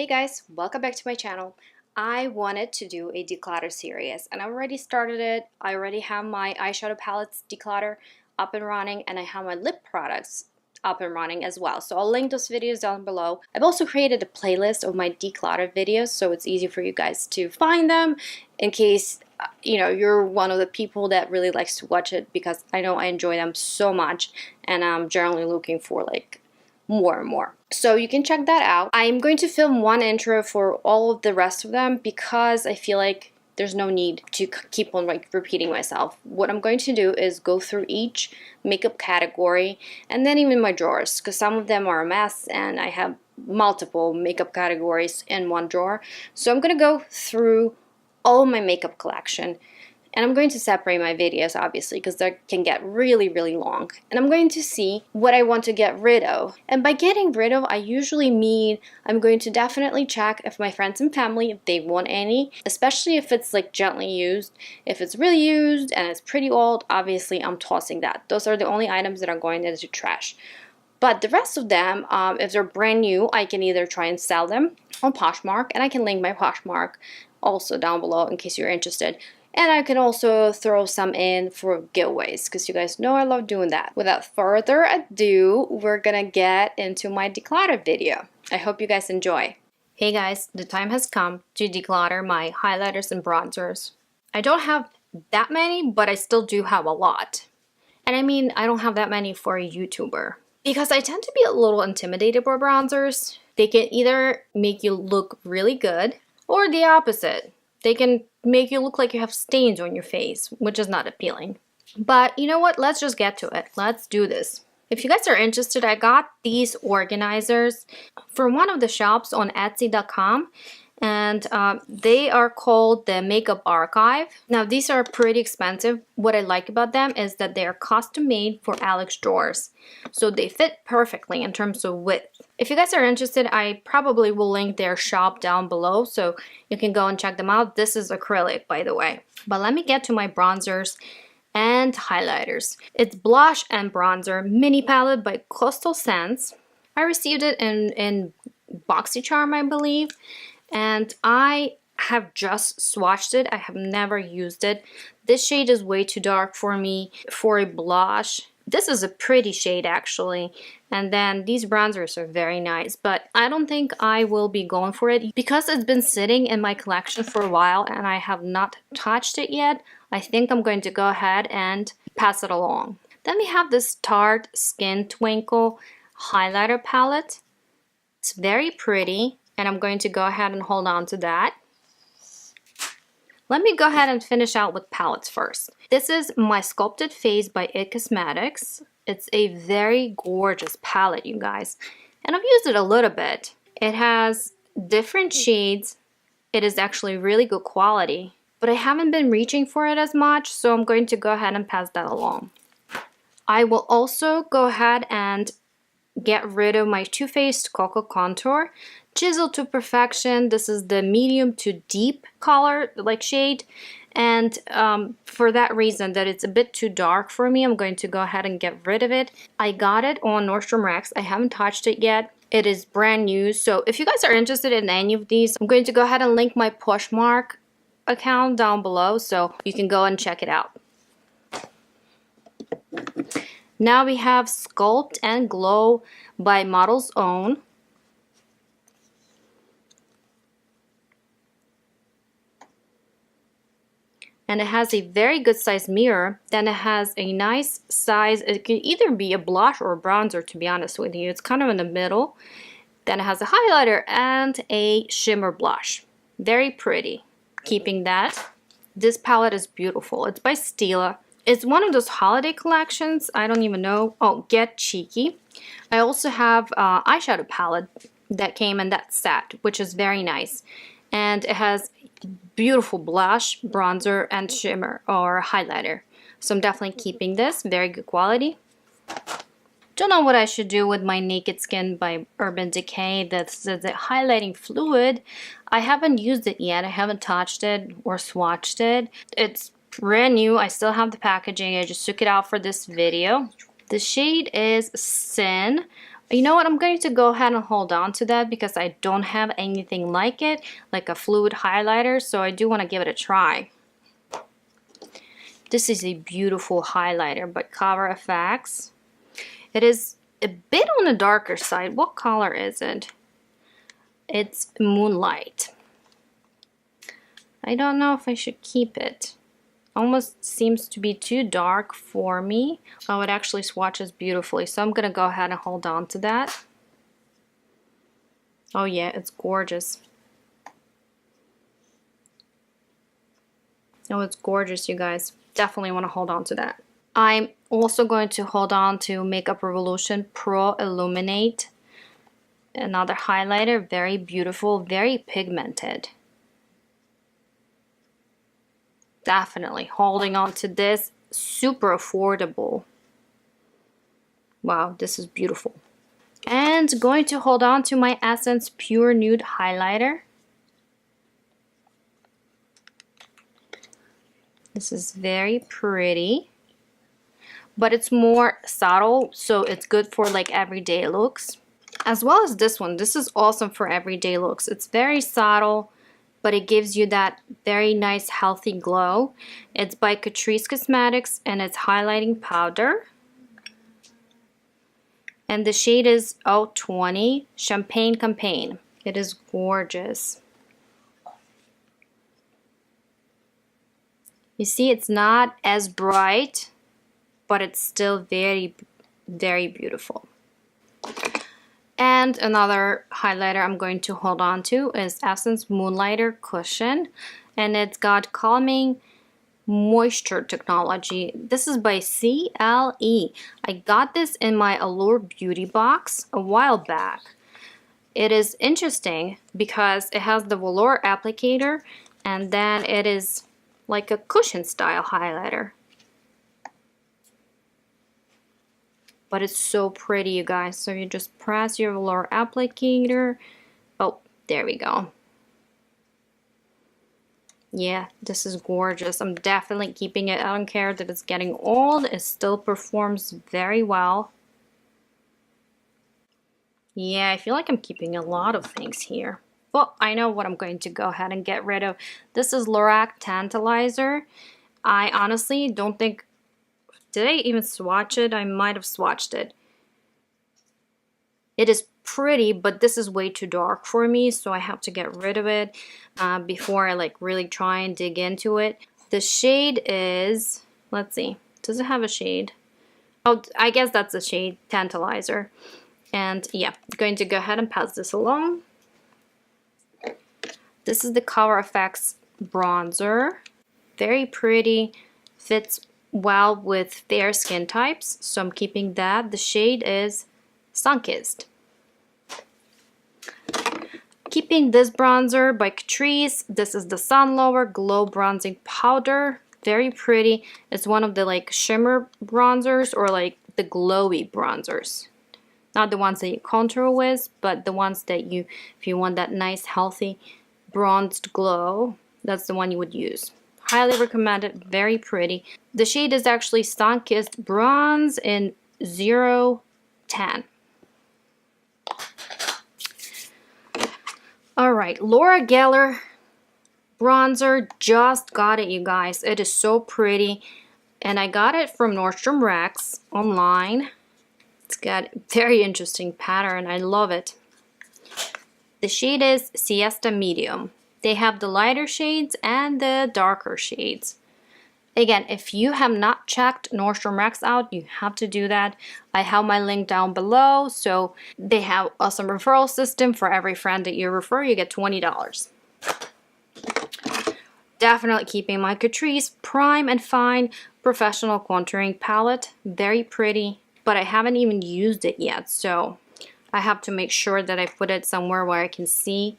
Hey guys, welcome back to my channel. I wanted to do a declutter series and I already started it. I already have my eyeshadow palettes declutter up and running, and I have my lip products up and running as well. So I'll link those videos down below. I've also created a playlist of my declutter videos so it's easy for you guys to find them in case you're one of the people that really likes to watch it, because I know I enjoy them so much and I'm generally looking for like more and more. So you can check that out. I'm going to film one intro for all of the rest of them because I feel like there's no need to keep on like repeating myself. What I'm going to do is go through each makeup category and then even my drawers, because some of them are a mess and I have multiple makeup categories in one drawer. So I'm going to go through all of my makeup collection. And I'm going to separate my videos, obviously, because they can get really, really long. And I'm going to see what I want to get rid of. And by getting rid of, I usually mean I'm going to definitely check if my friends and family, if they want any, especially if it's like gently used. If it's really used and it's pretty old, obviously I'm tossing that. Those are the only items that are going into trash. But the rest of them, if they're brand new, I can either try and sell them on Poshmark, and I can link my Poshmark also down below in case you're interested. And I can also throw some in for giveaways because you guys know I love doing that. Without further ado, we're gonna get into my declutter video. I hope you guys enjoy. Hey guys, the time has come to declutter my highlighters and bronzers. I don't have that many, but I still do have a lot. And I mean, I don't have that many for a YouTuber because I tend to be a little intimidated by bronzers. They can either make you look really good or the opposite. They can make you look like you have stains on your face, which is not appealing. But you know what? Let's just get to it. Let's do this. If you guys are interested, I got these organizers from one of the shops on Etsy.com, and they are called the Makeup Archive. Now, these are pretty expensive. What I like about them is that they are custom made for Alex drawers. So they fit perfectly in terms of width. If you guys are interested, I probably will link their shop down below so you can go and check them out. This is acrylic, by the way. But let me get to my bronzers and highlighters. It's Blush and Bronzer Mini Palette by Coastal Scents. I received it in BoxyCharm, I believe. And I have just swatched it. I have never used it. This shade is way too dark for me for a blush. This is a pretty shade actually. And then these bronzers are very nice, but I don't think I will be going for it because it's been sitting in my collection for a while and I have not touched it yet. I think I'm going to go ahead and pass it along. Then we have this Tarte Skin Twinkle highlighter palette. It's very pretty. And I'm going to go ahead and hold on to that. Let me go ahead and finish out with palettes first. This is my Sculpted Face by IT Cosmetics. It's a very gorgeous palette, you guys. And I've used it a little bit. It has different shades. It is actually really good quality. But I haven't been reaching for it as much, so I'm going to go ahead and pass that along. I will also go ahead and get rid of my Too Faced Cocoa Contour. Chiseled to perfection. This is the medium to deep color, like shade. And for that reason that it's a bit too dark for me, I'm going to go ahead and get rid of it. I got it on Nordstrom Rack. I haven't touched it yet. It is brand new. So if you guys are interested in any of these, I'm going to go ahead and link my Poshmark account down below so you can go and check it out. Now we have Sculpt and Glow by Model's Own. And it has a very good size mirror. Then it has a nice size. It can either be a blush or a bronzer, to be honest with you. It's kind of in the middle. Then it has a highlighter and a shimmer blush. Very pretty. Keeping that. This palette is beautiful. It's by Stila. It's one of those holiday collections. I don't even know. Oh, Get Cheeky. I also have an eyeshadow palette that came in that set, which is very nice. And it has beautiful blush, bronzer, and shimmer or highlighter. So I'm definitely keeping this. Very good quality. Don't know what I should do with my Naked Skin by Urban Decay. That's the highlighting fluid. I haven't used it yet. I haven't touched it or swatched it. It's brand new. I still have the packaging. I just took it out for this video. The shade is Sin You know what? I'm going to go ahead and hold on to that because I don't have anything like it, like a fluid highlighter, so I do want to give it a try. This is a beautiful highlighter by Cover FX. It is a bit on the darker side. What color is it? It's Moonlight. I don't know if I should keep it. Almost seems to be too dark for me. Oh, it actually swatches beautifully, so I'm gonna go ahead and hold on to that. Oh yeah, it's gorgeous. Oh, it's gorgeous, you guys. Definitely want to hold on to that. I'm also going to hold on to Makeup Revolution Pro Illuminate. Another highlighter, very beautiful, very pigmented. Definitely holding on to this, super affordable. Wow, this is beautiful. And going to hold on to my Essence Pure Nude highlighter. This is very pretty, but it's more subtle, so it's good for like everyday looks. As well as this one, this is awesome for everyday looks. It's very subtle, but it gives you that very nice healthy glow. It's by Catrice Cosmetics and it's highlighting powder. And the shade is 020 Champagne Campaign. It is gorgeous. You see, it's not as bright, but it's still very, very beautiful. And another highlighter I'm going to hold on to is Essence Moonlighter Cushion. And it's got Calming Moisture Technology. This is by CLE. I got this in my Allure Beauty box a while back. It is interesting because it has the velour applicator and then it is like a cushion style highlighter. But it's so pretty, you guys. So you just press your velour applicator. Oh, there we go. Yeah, this is gorgeous. I'm definitely keeping it. I don't care that it's getting old. It still performs very well. Yeah, I feel like I'm keeping a lot of things here. Well, I know what I'm going to go ahead and get rid of. This is Lorac Tantalizer. I honestly don't think... Did I even swatch it? I might have swatched it. It is pretty, but this is way too dark for me, so I have to get rid of it before I like really try and dig into it. The shade is, let's see, does it have a shade? Oh, I guess that's the shade Tantalizer. And yeah, I'm going to go ahead and pass this along. This is the Cover FX bronzer. Very pretty, fits well with fair skin types, so I'm keeping that. The shade is Sunkissed. Keeping this bronzer by Catrice. This is the Sun Lower Glow Bronzing Powder. Very pretty. It's one of the like shimmer bronzers or like the glowy bronzers. Not the ones that you contour with, but the ones that you, if you want that nice healthy bronzed glow, that's the one you would use. Highly recommended, very pretty. The shade is actually Sunkissed Bronze in 010. Alright, Laura Geller bronzer. Just got it, you guys. It is so pretty. And I got it from Nordstrom Rack's online. It's got a very interesting pattern. I love it. The shade is Siesta Medium. They have the lighter shades and the darker shades. Again, if you have not checked Nordstrom Rack's out, you have to do that. I have my link down below. So they have an awesome referral system. For every friend that you refer, you get $20. Definitely keeping my Catrice Prime and Fine Professional Contouring Palette. Very pretty, but I haven't even used it yet. So I have to make sure that I put it somewhere where I can see.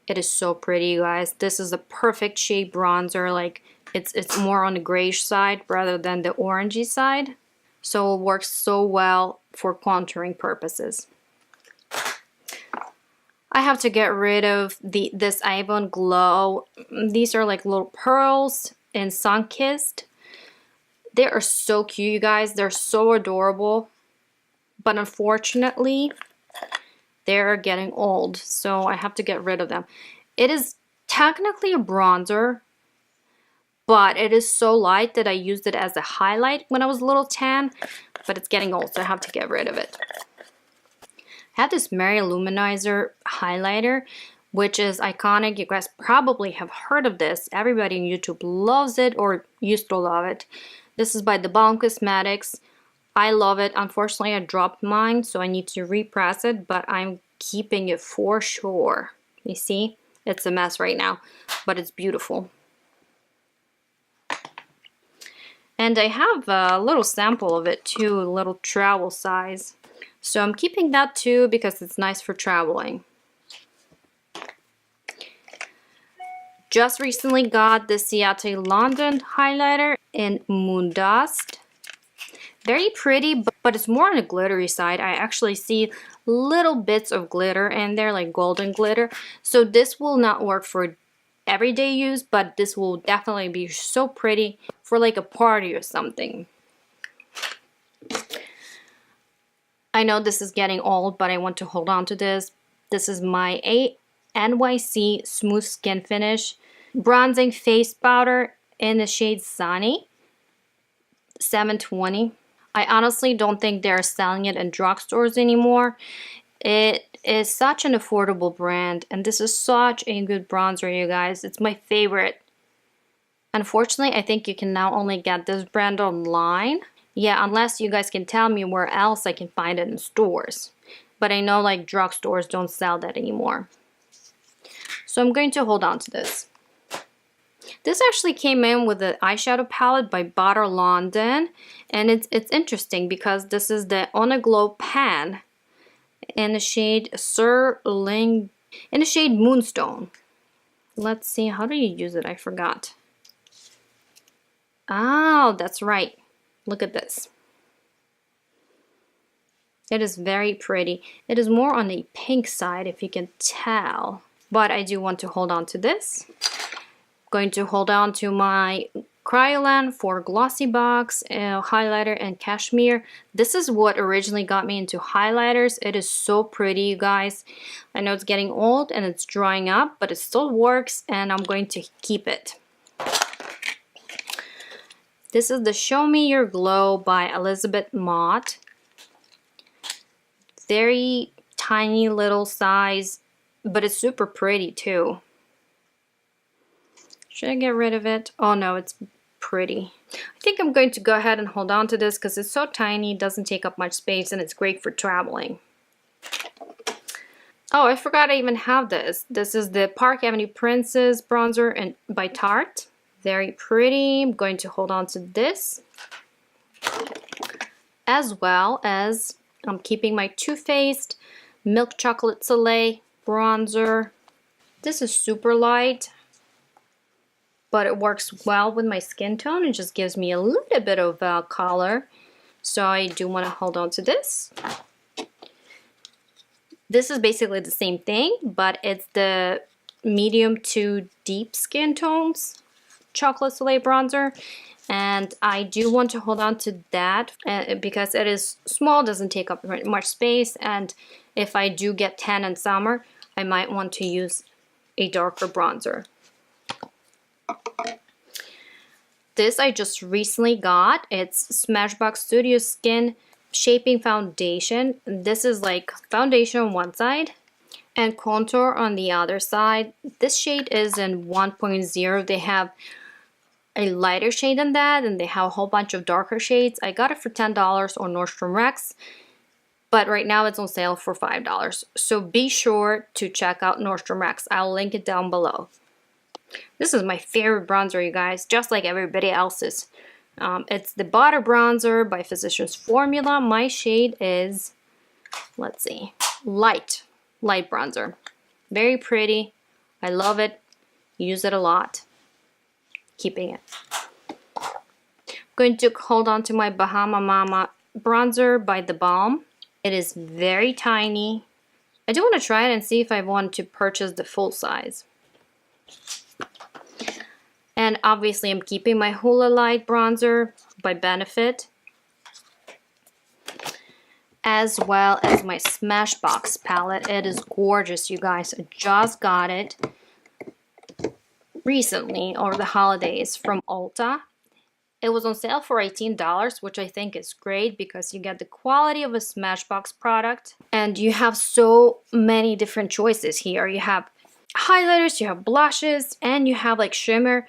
It is so pretty, you guys. This is a perfect shade bronzer. Like it's more on the grayish side rather than the orangey side. So it works so well for contouring purposes. I have to get rid of this Avon Glow. These are like little pearls in Sunkissed. They are so cute, you guys. They're so adorable. But unfortunately, they're getting old, so I have to get rid of them. It is technically a bronzer, but it is so light that I used it as a highlight when I was a little tan, but it's getting old, so I have to get rid of it. I have this Mary Luminizer highlighter, which is iconic. You guys probably have heard of this. Everybody on YouTube loves it or used to love it. This is by The Balm Cosmetics. I love it. Unfortunately, I dropped mine, so I need to repress it, but I'm keeping it for sure. You see? It's a mess right now, but it's beautiful. And I have a little sample of it too, a little travel size. So I'm keeping that too because it's nice for traveling. Just recently got the Ciate London highlighter in Moondust. Very pretty, but it's more on the glittery side. I actually see little bits of glitter in there, like golden glitter. So this will not work for everyday use, but this will definitely be so pretty for like a party or something. I know this is getting old, but I want to hold on to this. This is my NYC Smooth Skin Finish Bronzing Face Powder in the shade Sunny, 720. I honestly don't think they're selling it in drugstores anymore. It is such an affordable brand, and this is such a good bronzer, you guys. It's my favorite. Unfortunately, I think you can now only get this brand online. Yeah, unless you guys can tell me where else I can find it in stores. But I know like drugstores don't sell that anymore. So I'm going to hold on to this. This actually came in with the eyeshadow palette by Butter London. And it's interesting because this is the On a Glow Pan in the shade in the shade Moonstone. Let's see, how do you use it? I forgot. Oh, that's right. Look at this. It is very pretty. It is more on the pink side, if you can tell. But I do want to hold on to this. Going to hold on to my Kryolan for Glossy Box highlighter and cashmere. This is what originally got me into highlighters. It is so pretty, you guys. I know it's getting old and it's drying up, but it still works, and I'm going to keep it. This is the Show Me Your Glow by Elizabeth Mott. Very tiny little size, but it's super pretty too. Should I get rid of it? Oh no, it's pretty. I think I'm going to go ahead and hold on to this because it's so tiny, it doesn't take up much space, and it's great for traveling. Oh, I forgot I even have this. This is the Park Avenue Princess bronzer by Tarte. Very pretty. I'm going to hold on to this. As well as I'm keeping my Too Faced Milk Chocolate Soleil bronzer. This is super light, but it works well with my skin tone. It just gives me a little bit of color. So I do want to hold on to this. This is basically the same thing, but it's the medium to deep skin tones Chocolate Soleil bronzer, and I do want to hold on to that because it is small, doesn't take up much space, and if I do get tan in summer, I might want to use a darker bronzer. This I just recently got. It's Smashbox Studio Skin Shaping Foundation. This is like foundation on one side and contour on the other side. This shade is in 1.0. They have a lighter shade than that, and they have a whole bunch of darker shades. I got it for $10 on Nordstrom Rex, but right now it's on sale for $5. So be sure to check out Nordstrom Rex. I'll link it down below. This is my favorite bronzer, you guys, just like everybody else's. It's the Butter Bronzer by Physicians Formula. My shade is, let's see, light bronzer. Very pretty. I love it. Use it a lot. Keeping it. I'm going to hold on to my Bahama Mama bronzer by The Balm. It is very tiny. I do want to try it and see if I want to purchase the full size. And obviously I'm keeping my Hoola Light bronzer by Benefit. as well as my Smashbox palette. It is gorgeous, you guys. I just got it recently over the holidays from Ulta. It was on sale for $18, which I think is great because you get the quality of a Smashbox product and you have so many different choices here. You have highlighters, you have blushes, and you have like shimmer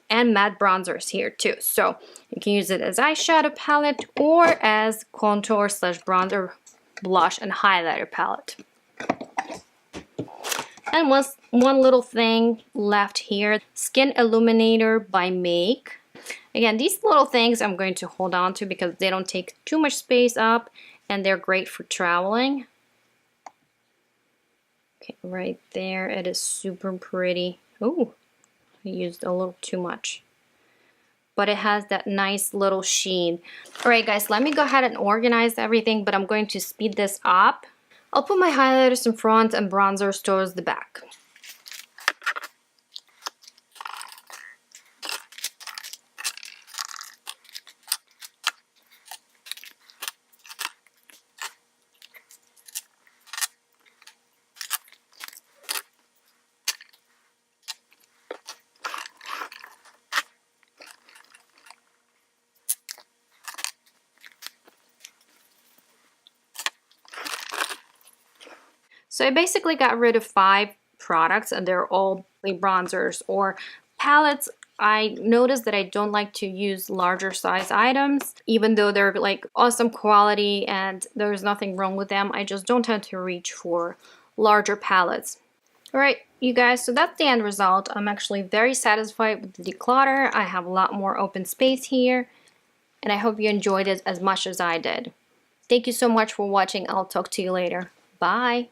and matte bronzers here too. So you can use it as eyeshadow palette or as contour slash bronzer, blush, and highlighter palette. And one little thing left here, Skin Illuminator by Make. Again, these little things I'm going to hold on to because they don't take too much space up and they're great for traveling. Okay, right there, it is super pretty. Oh, I used a little too much. But it has that nice little sheen. All right, guys, let me go ahead and organize everything, but I'm going to speed this up. I'll put my highlighters in front and bronzers towards the back. So I basically got rid of 5 products and they're all bronzers or palettes. I noticed that I don't like to use larger size items, even though they're like awesome quality and there's nothing wrong with them. I just don't tend to reach for larger palettes. All right, you guys, so that's the end result. I'm actually very satisfied with the declutter. I have a lot more open space here and I hope you enjoyed it as much as I did. Thank you so much for watching. I'll talk to you later. Bye.